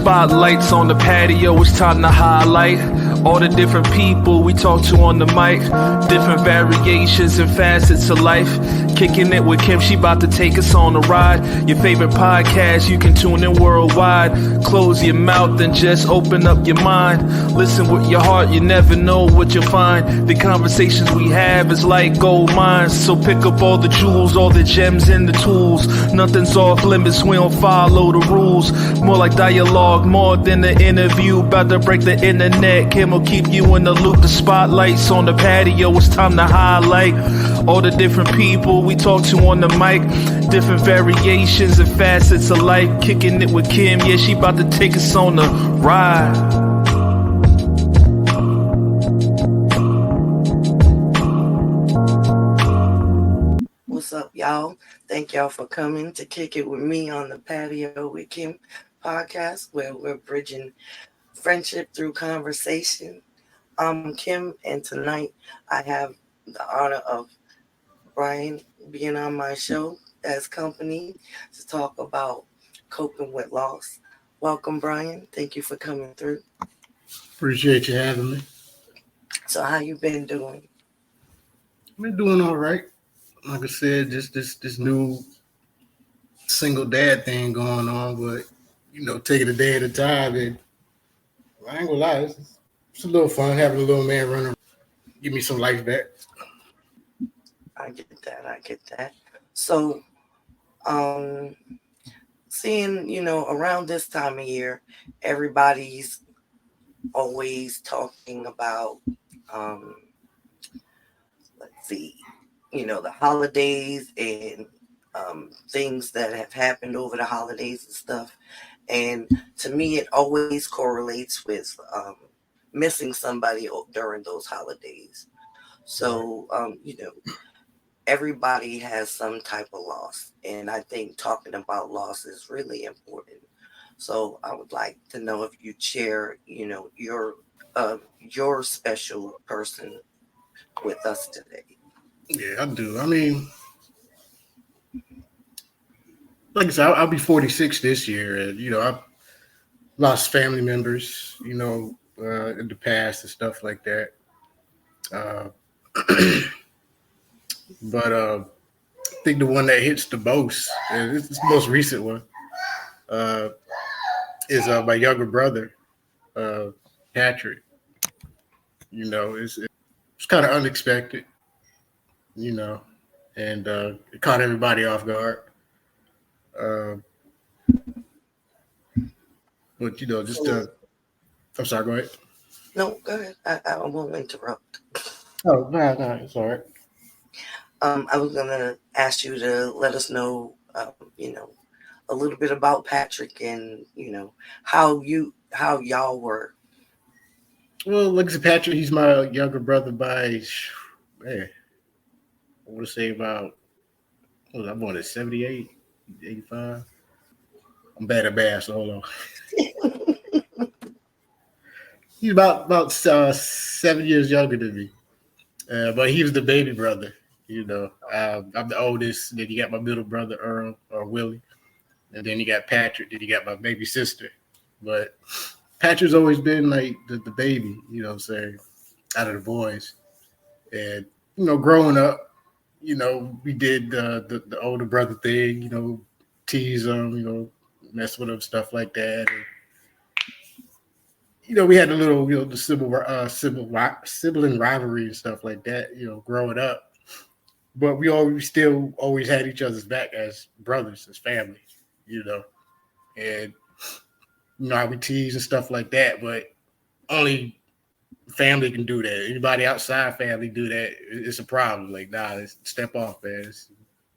Spotlights on the patio, it's time to highlight all the different people we talk to on the mic. Different variations and facets of life. Kicking it with Kim, she about to take us on a ride. Your favorite podcast, you can tune in worldwide. Close your mouth and just open up your mind. Listen with your heart, you never know what you'll find. The conversations we have is like gold mines. So pick up all the jewels, all the gems and the tools. Nothing's off limits, we don't follow the rules. More like dialogue, more than an interview. About to break the internet, Kim will keep you in the loop. The spotlights on the patio, it's time to highlight all the different people we talk to on the mic. Different variations and facets of life. Kicking it with Kim, yeah, she about to take us on a ride. What's up, y'all? Thank y'all for coming to Kick It With Me on the Patio with Kim podcast, where we're bridging friendship through conversation. I'm Kim, and tonight I have the honor of Bryan being on my show as company to talk about coping with loss. Welcome, Bryan. Thank you for coming through. Appreciate you having me. So how you been doing? I've been doing all right. Like I said, just this new single dad thing going on, but taking a day at a time. And I ain't gonna lie, it's a little fun having a little man running, give me some life back. I get that. So, seeing, around this time of year, everybody's always talking about, the holidays and things that have happened over the holidays and stuff. And to me, it always correlates with missing somebody during those holidays. So, everybody has some type of loss. And I think talking about loss is really important. So I would like to know if you'd share, your special person with us today. Yeah, I do. I mean, like I said, I'll be 46 this year. And, I've lost family members, in the past and stuff like that. But I think the one that hits the most, and it's the most recent one, is my younger brother, Patrick. It's kind of unexpected, and it caught everybody off guard. But I'm sorry, go ahead. No, go ahead. I won't interrupt. Oh, no, it's all right. I was gonna ask you to let us know, a little bit about Patrick and how y'all were. Well, look at Patrick. He's my younger brother by, I want to say about, I'm born at 78, 85. I'm bad at math, so hold on. He's about 7 years younger than me, but he was the baby brother. I'm the oldest. Then you got my middle brother Earl or Willie, and then you got Patrick. Then you got my baby sister. But Patrick's always been like the baby, what I'm saying, out of the boys. And growing up, we did the older brother thing, tease him, mess with him, stuff like that. And, we had a little, the sibling rivalry and stuff like that, growing up. But we still always had each other's back as brothers, as family, and how we tease and stuff like that. But only family can do that. Anybody outside family do that, it's a problem. Like, nah, step off, man.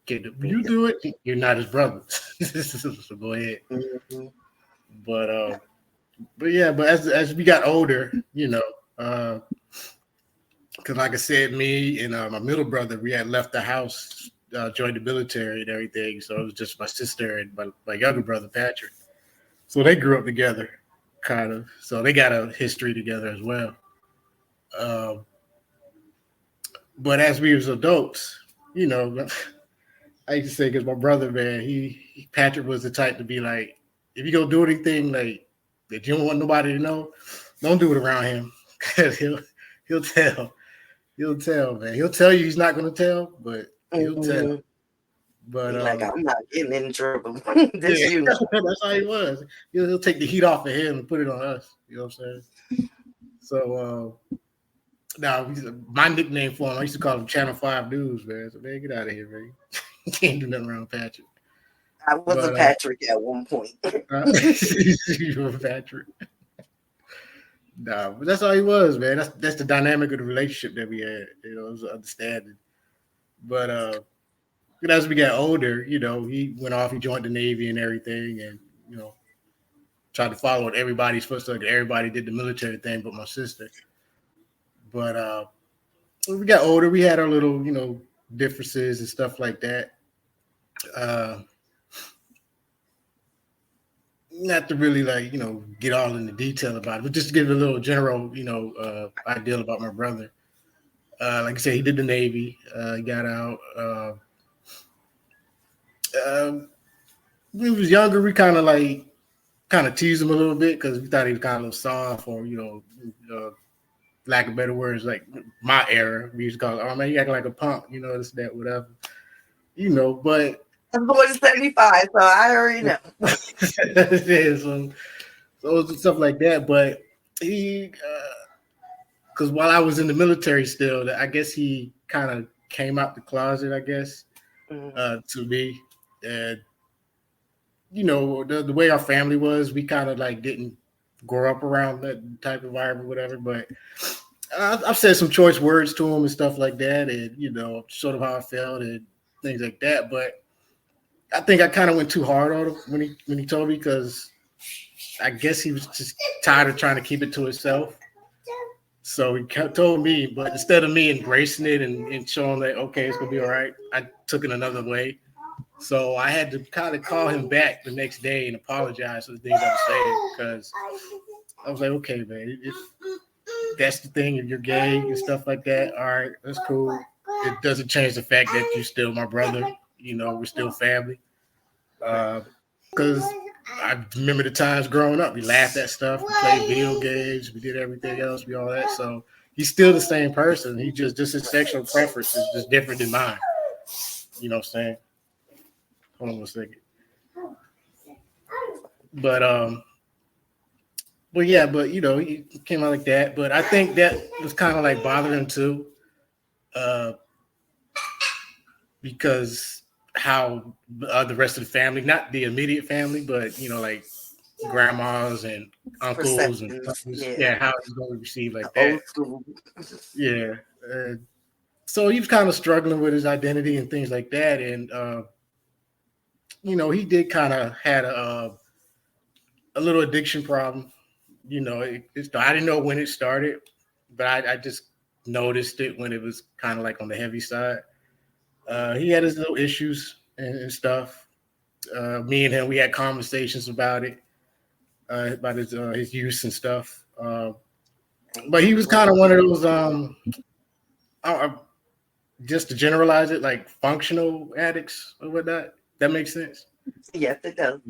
You do it, you're not his brother. So go ahead. Mm-hmm. But as we got older, because like I said, me and my middle brother, we had left the house, joined the military and everything. So it was just my sister and my younger brother, Patrick. So they grew up together, kind of. So they got a history together as well. But as we was adults, I used to say, because my brother, man, Patrick was the type to be like, if you go do anything, like, that you don't want nobody to know, don't do it around him because he'll tell. He'll tell, man. He'll tell you he's not going to tell, but he'll tell. But like, I'm not getting in trouble. This yeah, you. that's how he was. He'll take the heat off of him and put it on us. You know what I'm saying? So now my nickname for him, I used to call him Channel 5 News, man. So man, get out of here, man. You can't do nothing around Patrick. I was a Patrick at one point. You were Patrick. Nah, but that's how he was, man. That's the dynamic of the relationship that we had. You know, it was understanding. But as we got older, you know, he went off, he joined the Navy and everything, and you know, tried to follow in everybody's footsteps. Everybody did the military thing, but my sister. But when we got older, we had our little, you know, differences and stuff like that. Not to really like, you know, get all into detail about it, but just to give a little general, you know, idea about my brother. Like I said, he did the Navy. He got out. When he was younger, we kind of teased him a little bit because we thought he was kind of a little soft, or you know, lack of better words, like my era. We used to call, "Oh man, you acting like a punk," you know, this, that, whatever, you know. But I'm born in 75, so I already know. yeah, so stuff like that. But he, because while I was in the military still, I guess he kind of came out the closet, I guess, to me. And, you know, the way our family was, we kind of like didn't grow up around that type of environment, whatever. But I've said some choice words to him and stuff like that, and, you know, sort of how I felt and things like that. But I think I kind of went too hard on him when he told me, because I guess he was just tired of trying to keep it to himself. So he told me, but instead of me embracing it and showing that, okay, it's going to be all right, I took it another way. So I had to kind of call him back the next day and apologize for the things I was saying, because I was like, okay, man, if that's the thing, if you're gay and stuff like that, all right, that's cool. It doesn't change the fact that you're still my brother. You know, we're still family. Because I remember the times growing up, we laughed at stuff, we played video games, we did everything else, we all that. So he's still the same person. He just his sexual preference is just different than mine. You know what I'm saying? Hold on 1 second. But yeah, but you know, he came out like that. But I think that was kind of like bothering him too. Because how the rest of the family, not the immediate family, but you know, like grandmas and uncles and how he's going to receive like that. Old school. Yeah. So he was kind of struggling with his identity and things like that. And, you know, he did kind of had a little addiction problem. You know, I didn't know when it started, but I just noticed it when it was kind of like on the heavy side. He had his little issues and stuff. Me and him, we had conversations about it, about his use and stuff. But he was kind of one of those, just to generalize it, like functional addicts or whatnot. That makes sense? Yes, it does.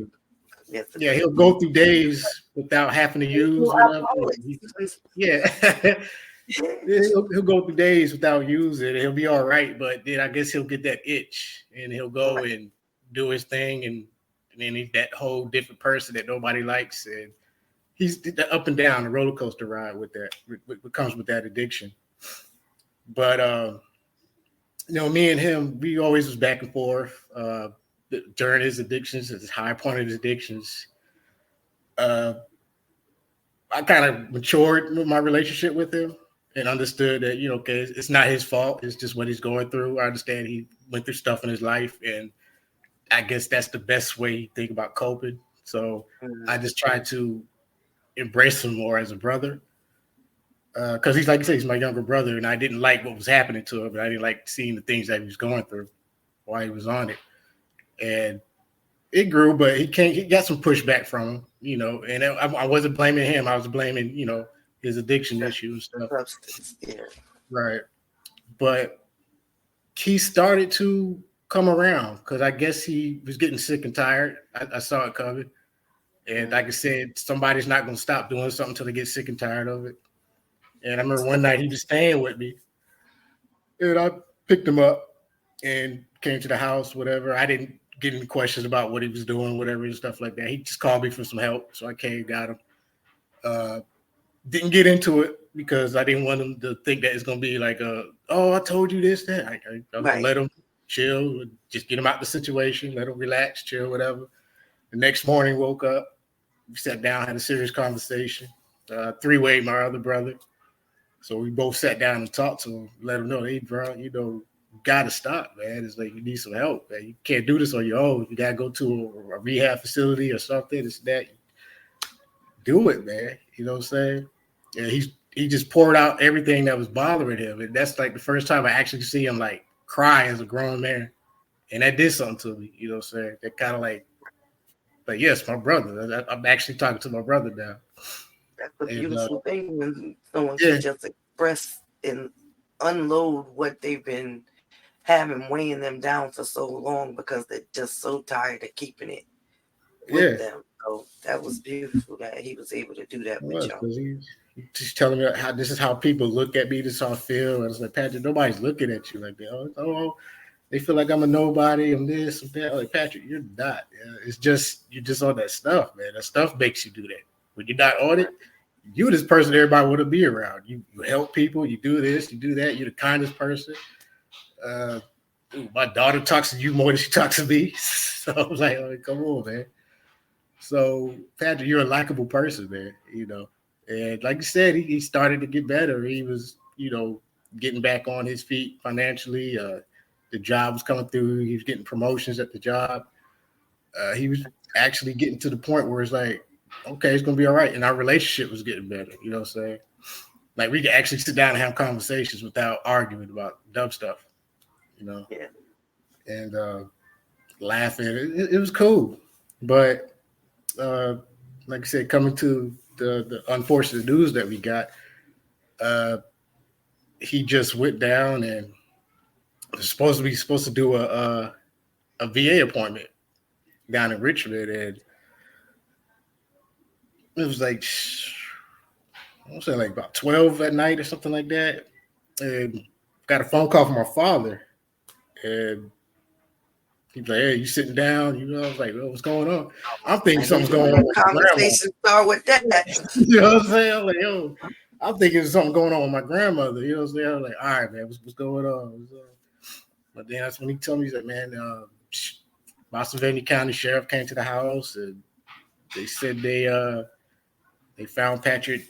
Yes, yeah, he'll go through days without having to use whatever. Yeah. He'll go through days without using it. He'll be all right, but then I guess he'll get that itch and he'll go and do his thing, and then he's that whole different person that nobody likes. And he's the up and down, the roller coaster ride with that, what comes with that addiction. But you know, me and him, we always was back and forth during his addictions, his high point of his addictions. I kind of matured with my relationship with him and understood that, you know, okay, it's not his fault. It's just what he's going through. I understand he went through stuff in his life, and I guess that's the best way to think about coping. So I just try to embrace him more as a brother. Because he's, like you say, he's my younger brother, and I didn't like what was happening to him, but I didn't like seeing the things that he was going through while he was on it. And it grew, but he got some pushback from him, you know, and I wasn't blaming him. I was blaming, you know, his addiction issues and stuff. Yeah. Right. But he started to come around because I guess he was getting sick and tired. I saw it coming. And like I said, somebody's not going to stop doing something until they get sick and tired of it. And I remember one night he was staying with me, and I picked him up and came to the house, whatever. I didn't get any questions about what he was doing, whatever, and stuff like that. He just called me for some help. So I came, got him. Didn't get into it because I didn't want him to think that it's going to be like, oh, I told you this, that. I let him chill, just get him out the situation, let him relax, chill, whatever. The next morning, woke up, we sat down, had a serious conversation. Three-way, my other brother. So we both sat down and talked to him, let him know, hey, bro, you got to stop, man. It's like you need some help, man. You can't do this on your own. You got to go to a rehab facility or something, this, that. Do it, man. You know what I'm saying? And he just poured out everything that was bothering him. And that's like the first time I actually see him like cry as a grown man. And that did something to me, you know what I'm saying? That kind of like, but yes, my brother. I'm actually talking to my brother now. That's a beautiful thing when someone can just express and unload what they've been having weighing them down for so long because they're just so tired of keeping it with them. So that was beautiful that he was able to do that with y'all. He's just telling me how this is how people look at me, this is how I feel. And it's like, Patrick, nobody's looking at you like that. Oh, they feel like I'm a nobody, I'm this, I'm that. Like, Patrick, you're not. It's just you're just on that stuff, man. That stuff makes you do that. When you're not on it, you're this person everybody want to be around. You help people, you do this, you do that, you're the kindest person. My daughter talks to you more than she talks to me. So I was like, oh, come on, man. So, Patrick, you're a likable person, man, you know. And like you said, he started to get better. He was, getting back on his feet financially. The job was coming through. He was getting promotions at the job. He was actually getting to the point where it's like, okay, it's going to be all right. And our relationship was getting better, you know what I'm saying? Like, we could actually sit down and have conversations without arguing about dumb stuff, you know? Yeah. And laughing. It was cool. But like I said, coming to the unfortunate news that we got, he just went down and was supposed to do a VA appointment down in Richmond, and it was like I want to say like about 12 at night or something like that, and got a phone call from my father, and he's like, "Hey, you sitting down?" I was like, "Well, what's going on?" I'm thinking something's going on. Conversation start with that. You know what I'm saying? I'm like, yo, I'm thinking there's something going on with my grandmother. You know what I'm saying? I was like, all right, man, what's going on? But then that's when he told me, he's like, man, Boston County Sheriff came to the house and they said they found Patrick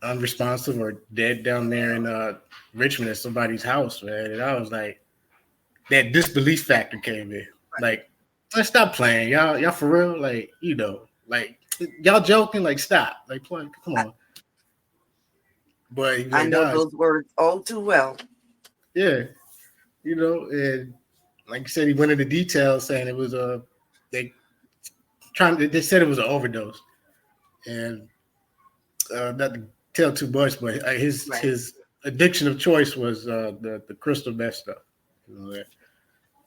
unresponsive or dead down there in Richmond at somebody's house, man. And I was like, that disbelief factor came in. Like, let's stop playing, y'all for real. Like, like y'all joking. Like, stop. Like, play, come on. But I know those words all too well. Yeah, and like I said, he went into details saying it was they said it was an overdose, and not to tell too much, but his addiction of choice was the crystal meth stuff.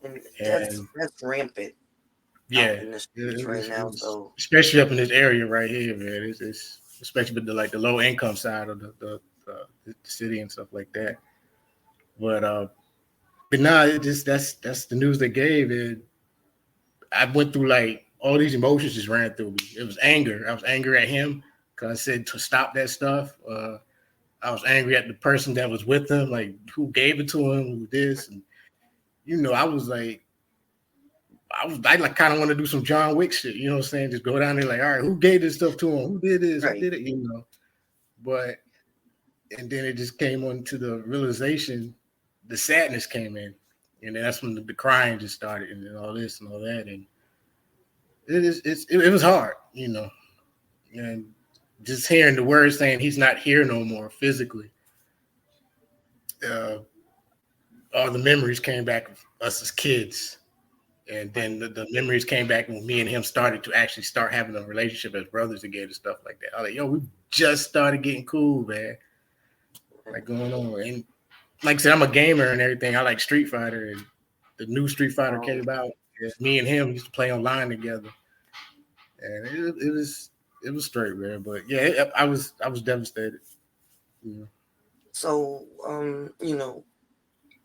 And that's rampant. Yeah, in the streets right now. So especially up in this area right here, man. It's especially with the low income side of the city and stuff like that. But nah, that's the news they gave, and I went through like all these emotions just ran through me. It was anger. I was angry at him because I said to stop that stuff. I was angry at the person that was with him, like who gave it to him, who this, and I was like, I like kind of want to do some John Wick shit, you know what I'm saying? Just go down there like, all right, who gave this stuff to him? Who did this? Right. Who did it? But and then it just came on to the realization, the sadness came in, and then that's when the crying just started, and then all this and all that, and it was hard, and just hearing the words saying he's not here no more physically. All the memories came back of us as kids. And then the memories came back when me and him started to actually start having a relationship as brothers again and stuff like that. I was like, yo, we just started getting cool, man. Like going on. And like I said, I'm a gamer and everything. I like Street Fighter. And the new Street Fighter came out. And me and him used to play online together. and it was straight, man. But yeah, I was devastated. Yeah. So,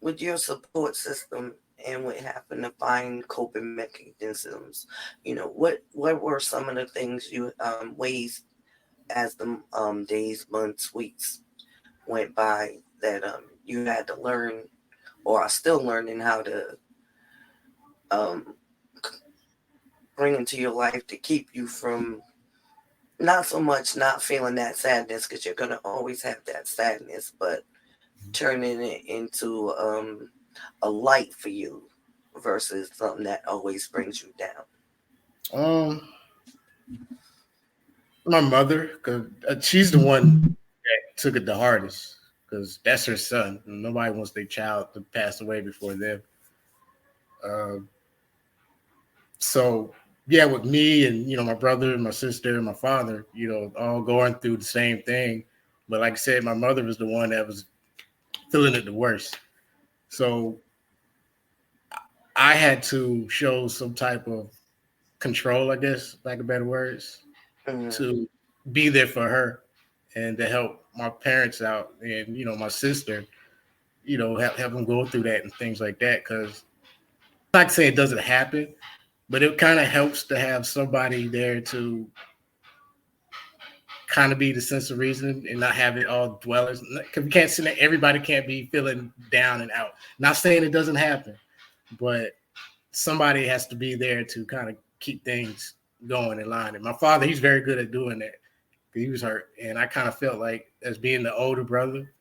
with your support system and what happened to find coping mechanisms, what were some of the things you ways as the days, months, weeks went by that you had to learn or are still learning how to um, bring into your life to keep you from not so much not feeling that sadness, because you're going to always have that sadness, but turning it into a light for you versus something that always brings you down? My mother, because she's the one that took it the hardest, because that's her son. Nobody wants their child to pass away before them. So yeah, with me and my brother, my sister, and my father, all going through the same thing. But like I said, my mother was the one that was feeling it the worst. So I had to show some type of control, I guess, lack of better words, to be there for her and to help my parents out and my sister, help them go through that and things like that. Because I'm not saying it doesn't happen, but it kind of helps to have somebody there to kind of be the sense of reason and not have it all dwellers. Because we can't say everybody can't be feeling down and out. Not saying it doesn't happen, but somebody has to be there to kind of keep things going in line. And my father, he's very good at doing that. He was hurt, and I kind of felt like, as being the older brother,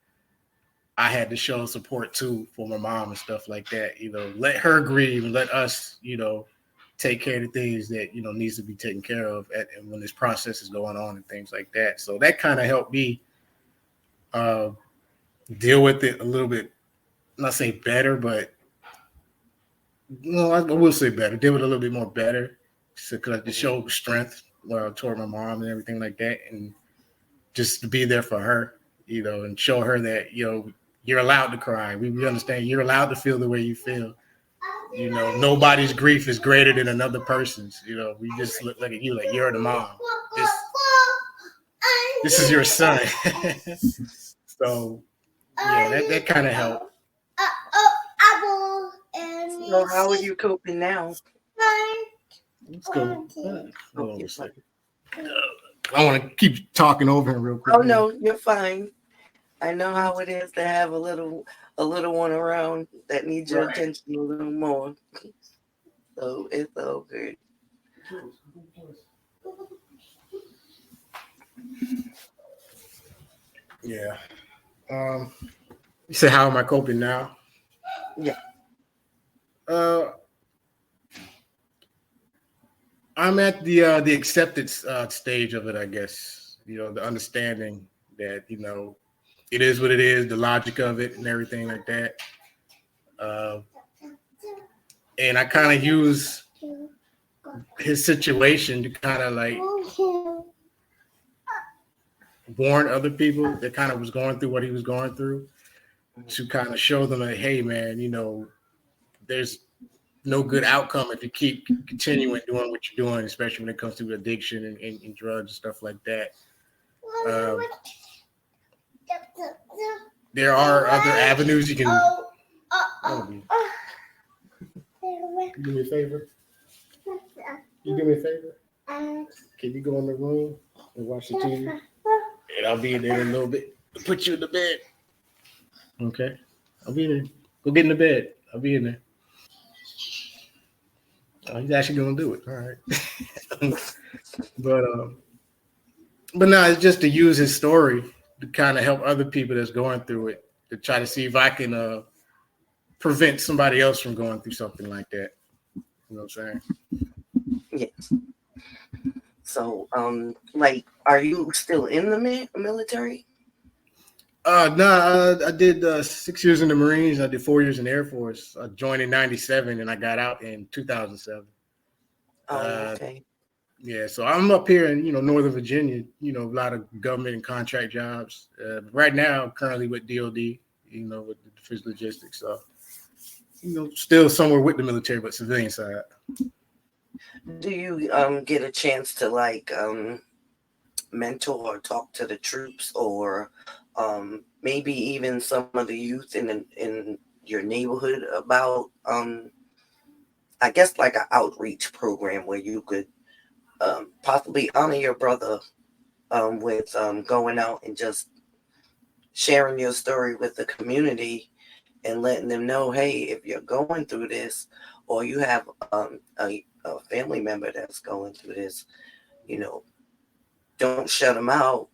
I had to show support too for my mom and stuff like that. Let her grieve and let us, take care of the things that needs to be taken care of when this process is going on and things like that. So that kind of helped me deal with it a little bit. Not say better, but I will say better. Deal with it a little bit more better, because to show strength toward my mom and everything like that, and just to be there for her, and show her that you're allowed to cry. We understand you're allowed to feel the way you feel. Nobody's grief is greater than another person's. We just look at you like you're the mom. This is your son. So yeah, that kind of helped. So how are you coping now? Let's go. Hold on a second. I want to keep talking over him real quick. Oh no, you're fine. I know how it is to have a little one around that needs your attention a little more. So it's all good. Yeah. You say, how am I coping now? Yeah. I'm at the acceptance stage of it, I guess. The understanding that it is what it is, the logic of it, and everything like that. And I kind of use his situation to kind of like warn other people that kind of was going through what he was going through, to kind of show them that, hey, man, there's no good outcome if you keep continuing doing what you're doing, especially when it comes to addiction and drugs and stuff like that. There are other avenues you can. Do me a favor. You do me a favor. Can you go in the room and watch the TV? And I'll be in there in a little bit. Put you in the bed. Okay. I'll be in there. Go get in the bed. I'll be in there. Oh, he's actually gonna do it. All right. But no, it's just to use his story to kind of help other people that's going through it, to try to see if I can prevent somebody else from going through something like that. You know what I'm saying? Yes. So, are you still in the military? No, I did 6 years in the Marines. I did 4 years in the Air Force. I joined in '97 and I got out in 2007. Oh, okay. Yeah, so I'm up here in Northern Virginia. A lot of government and contract jobs. Right now, I'm currently with DoD. With the defense logistics. So, still somewhere with the military, but civilian side. Do you get a chance to like mentor or talk to the troops, or maybe even some of the youth in your neighborhood about I guess like an outreach program where you could possibly honor your brother with going out and just sharing your story with the community and letting them know, hey, if you're going through this, or you have a family member that's going through this, you know, don't shut them out.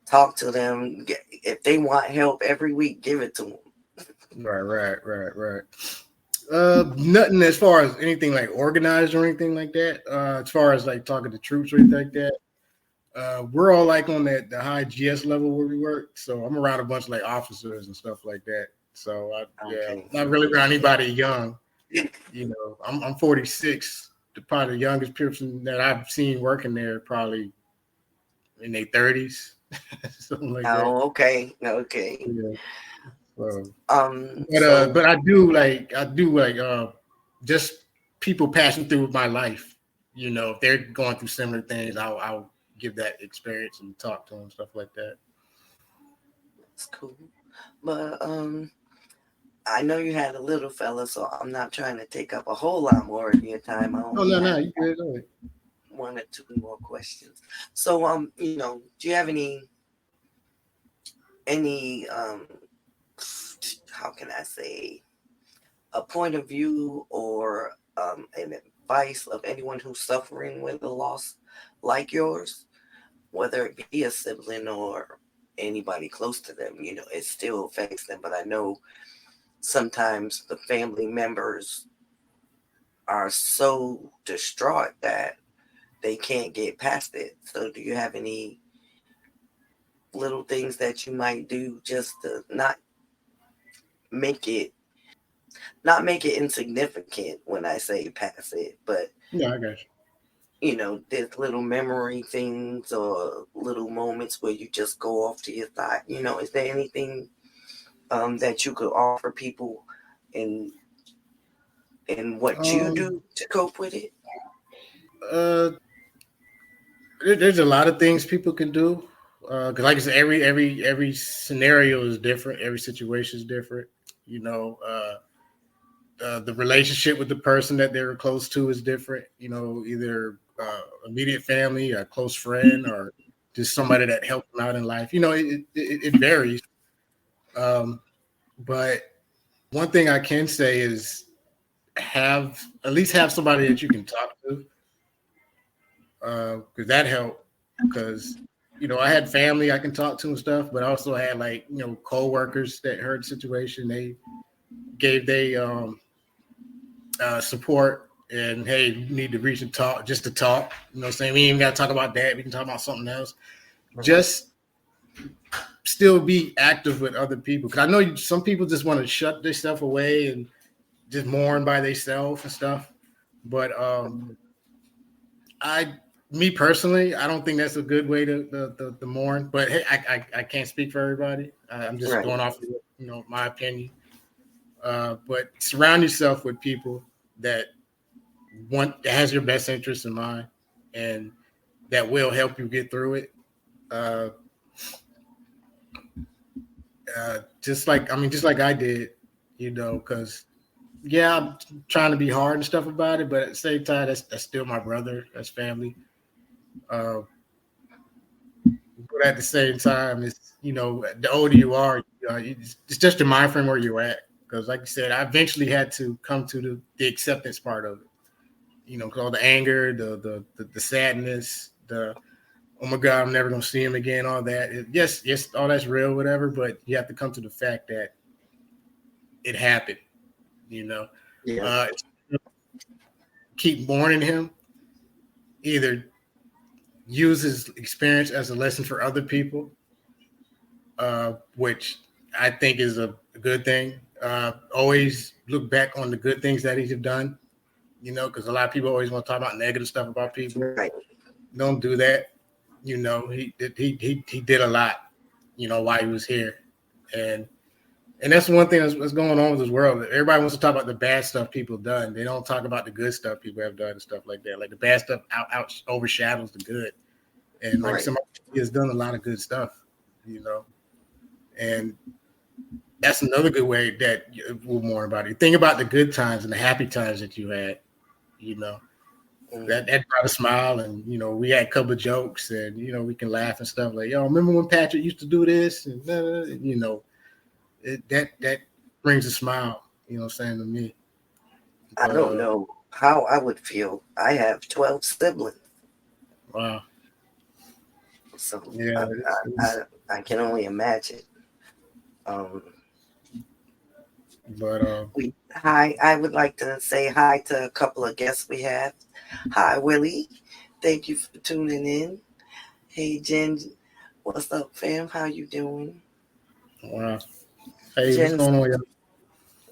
Talk to them. If they want help every week, give it to them. Right. Nothing as far as anything like organized or anything like that. As far as like talking to troops or anything like that. We're all like on the high GS level where we work. So I'm around a bunch of like officers and stuff like that. So Okay. not really around anybody young. I'm 46. Probably the youngest person that I've seen working there probably in their 30s, something like that. Oh, okay. Yeah. So, So but I do like just people passing through my life. If they're going through similar things, I'll give that experience and talk to them, stuff like that. that's cool. But I know you had a little fella, so I'm not trying to take up a whole lot more of your time. I Oh only no, have you good. All right. one or two more questions. So do you have any how can I say, a point of view or an advice of anyone who's suffering with a loss like yours, whether it be a sibling or anybody close to them? It still affects them, but I know sometimes the family members are so distraught that they can't get past it. So do you have any little things that you might do just to make it not make it insignificant when I say pass it, but Yeah, I got there's little memory things or little moments where you just go off to your thought. Is there anything that you could offer people in what you you. do to cope with it? Uh, there's a lot of things people can do. Because like I said, every scenario is different. Every situation is different. You know, the relationship with the person that they're close to is different. Either immediate family, a close friend, or just somebody that helped them out in life. It varies. But one thing I can say is at least have somebody that you can talk to, because that helped. Because I had family I can talk to and stuff, but I also had like co-workers that heard the situation. They gave they support, and hey, you need to reach and talk just to talk. What I'm saying? We ain't even got to talk about that. We can talk about something else. Just still be active with other people, because I know some people just want to shut their stuff away and just mourn by themselves and stuff. But me personally, I don't think that's a good way to mourn. But hey, I can't speak for everybody. I'm just Right. going off of my opinion. But surround yourself with people that has your best interest in mind, and that will help you get through it. Uh, just like I did, because yeah, I'm trying to be hard and stuff about it, but at the same time, that's still my brother, that's family. Uh, but at the same time, it's the older you are, it's just your mind frame where you're at. Because like you said, I eventually had to come to the acceptance part of it. Because all the anger, the sadness, the oh my God, I'm never gonna see him again, all that. Yes, all that's real, whatever. But you have to come to the fact that it happened. You know, Yeah. uh, keep mourning him. Either use his experience as a lesson for other people, which I think is a good thing. Always look back on the good things that he's done. Because a lot of people always want to talk about negative stuff about people. Right. Don't do that. He did a lot. While he was here, and And that's one thing that's going on with this world. Everybody wants to talk about the bad stuff people done. They don't talk about the good stuff people have done and stuff like that. Like the bad stuff out overshadows the good. And like Right. somebody has done a lot of good stuff, you know. And that's another good way that we'll more about it. Think about the good times and the happy times that you had, you know. That brought a smile, and you know we had a couple of jokes, and you know we can laugh and stuff like, yo, remember when Patrick used to do this, and you know, that brings a smile, you know what I'm saying, to me. I But don't know how I would feel. I have 12 siblings, wow, so yeah, I can only imagine. Um, but I would like to say hi to a couple of guests we have. Hi, Willie. Thank you for tuning in. Hey, Jen. What's up, fam? How you doing? wow, hey, what's Jen, going on, y'all?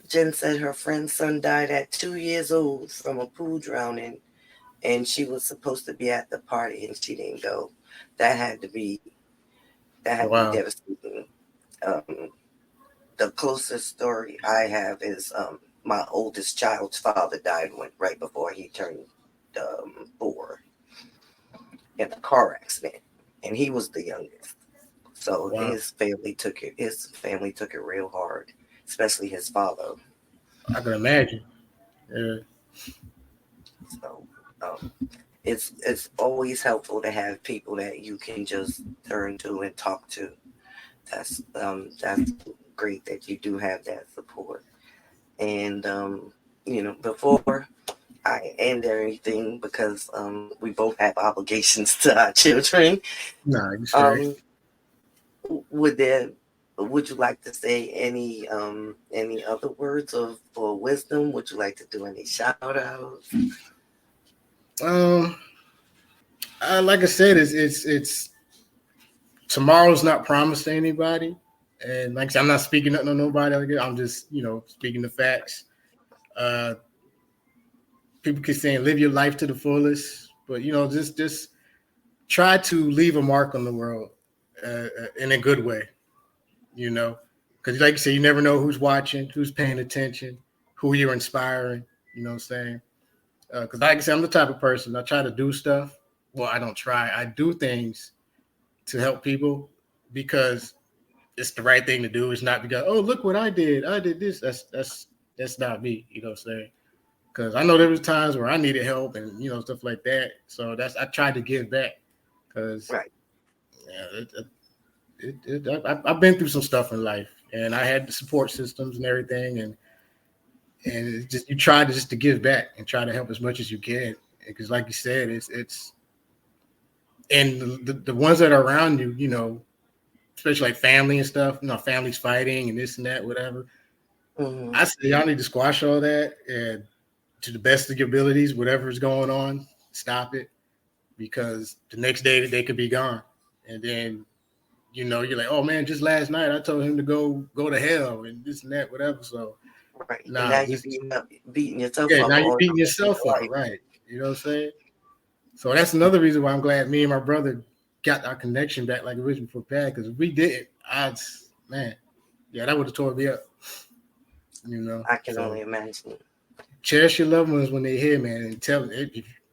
Jen said her friend's son died at 2 years old from a pool drowning, and she was supposed to be at the party and she didn't go. That had to be Wow, devastating. Um, the closest story I have is my oldest child's father died right before he turned 4 in a car accident, and he was the youngest. So wow, his family took it. His family took it real hard, especially his father. I can imagine. Yeah, So it's always helpful to have people that you can just turn to and talk to. That's great that you do have that support. And before I end everything, because we both have obligations to our children. nah, you straight. Um, would there would you like to say any other words of or wisdom? Would you like to do any shout outs? Um, like I said, it's tomorrow's not promised to anybody. And like I said, I'm not speaking nothing to nobody. I'm just, you know, speaking the facts. Uh, People keep saying live your life to the fullest, but you know, just try to leave a mark on the world in a good way. You know, because like you say, you never know who's watching, who's paying attention, who you're inspiring. You know what I'm saying? Because like I said, I'm the type of person I try to do stuff. Well, I don't try. I do things to help people because it's the right thing to do. It's not because, oh, look what I did. I did this. That's not me. You know what I'm saying? Because I know there was times where I needed help and you know stuff like that. So I tried to give back because Right. yeah, I've been through some stuff in life and I had the support systems and everything and it's just you try to just to give back and try to help as much as you can because like you said it's and the ones that are around you, you know, especially like family and stuff, you know, families fighting and this and that, whatever. Mm-hmm. I say y'all need to squash all that and to the best of your abilities, whatever's going on, stop it because the next day they could be gone. And then, you know, you're like, oh man, just last night I told him to go to hell and this and that, whatever. So Right. And now nah, you're just beating yourself yeah, up now you're all beating your yourself up, life. right? You know what I'm saying? So that's another reason why I'm glad me and my brother got our connection back like originally for Pat, because if we didn't, man, yeah, that would have tore me up. You know, I can so only imagine. cherish your loved ones when they're here, man, and tell them,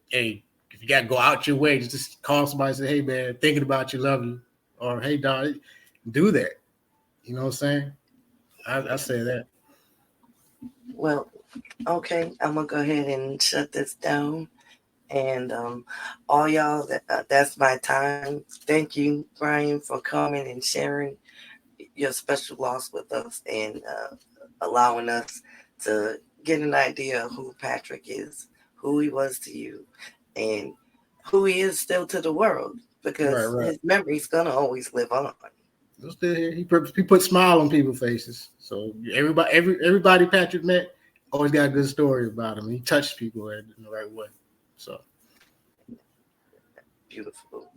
hey, if you got to go out your way, just call somebody and say, hey, man, thinking about you, love you, or hey, dog, do that. You know what I'm saying? I say that. Well, okay, I'm gonna go ahead and shut this down. And all y'all, that's my time. Thank you, Brian, for coming and sharing your special loss with us and allowing us to get an idea of who Patrick is, who he was to you, and who he is still to the world, Right, because right. his memory's gonna always live on. He's still here. He put smile on people's faces. So everybody Patrick met always got a good story about him. He touched people in the right way. So Beautiful.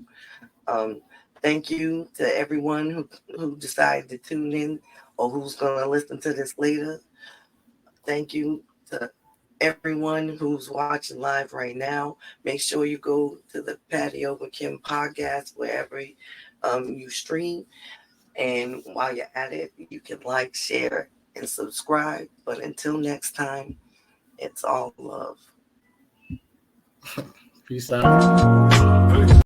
Um, Thank you to everyone who decided to tune in or who's gonna listen to this later. Thank you to everyone who's watching live right now. Make sure you go to the Patio with Kim podcast wherever you stream. And while you're at it, you can like, share, and subscribe. But until next time, it's all love. Peace out.